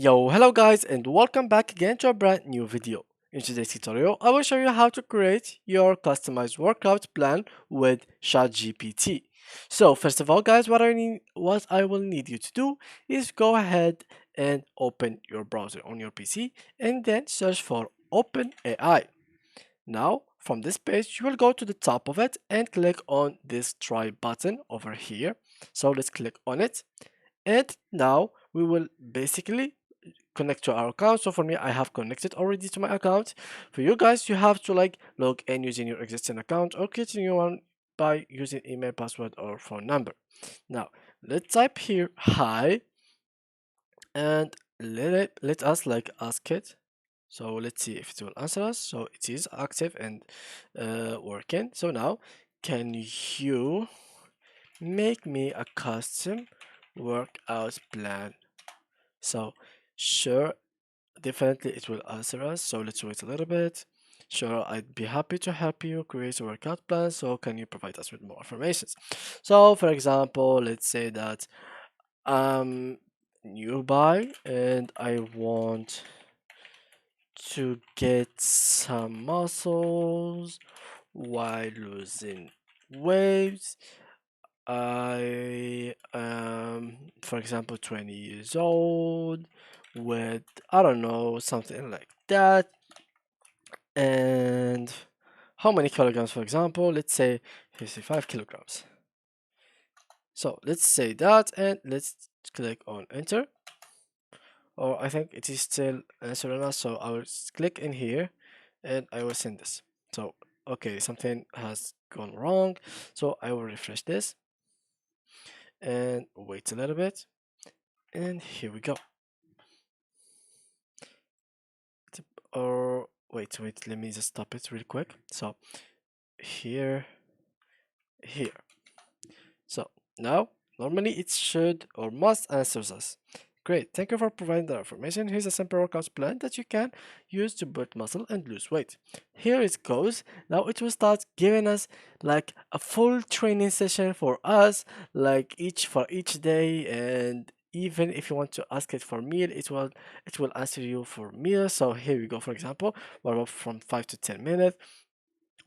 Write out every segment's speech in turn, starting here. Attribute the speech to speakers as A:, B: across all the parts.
A: Yo, hello guys and welcome back again to a brand new video. In today's tutorial, I will show you how to create your customized workout plan with ChatGPT. So first of all guys, what I will need you to do is go ahead and open your browser on your PC and then search for OpenAI. Now, from this page, you will go to the top of it and click on this try button over here. So let's click on it. And now we will basically connect to our account. So for me, I have connected already to my account. For you guys, you have to like log in using your existing account or create a new one by using email, password, or phone number. Now let's type here hi and let us like ask it. So let's see if it will answer us. So it is active and working. So now, can you make me a custom workout plan? So sure, definitely it will answer us. So let's wait a little bit. Sure, I'd be happy to help you create a workout plan. So can you provide us with more information? So for example, let's say that I'm newbie and I want to get some muscles while losing weight. I am, for example, 20 years old with, I don't know, something like that. And how many kilograms, for example? Let's say 55 kilograms. So let's say that and let's click on enter. Or I think it is still answering us. So I will click in here and I will send this. So, okay, something has gone wrong. So I will refresh this and wait a little bit. And here we go. Or wait, let me just stop it real quick. So here, here. So now, normally it should or must answers us. Great, thank you for providing the information. Here's a simple workout plan that you can use to build muscle and lose weight. Here it goes. Now it will start giving us like a full training session for us, like each day, and even if you want to ask it for meal, it will answer you for meal. So here we go. For example, warm up from 5 to 10 minutes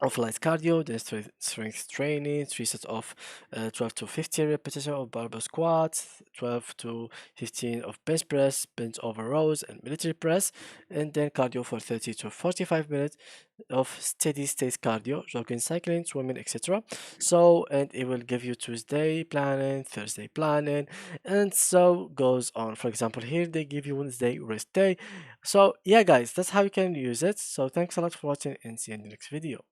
A: of light cardio, then strength training, three sets of 12 to 15 repetition of barbell squats, 12 to 15 of bench press, bent over rows, and military press, and then cardio for 30 to 45 minutes of steady state cardio, jogging, cycling, swimming, etc. So, and it will give you Tuesday planning, Thursday planning, and so goes on. For example, here they give you Wednesday rest day. So, yeah, guys, that's how you can use it. So, thanks a lot for watching and see you in the next video.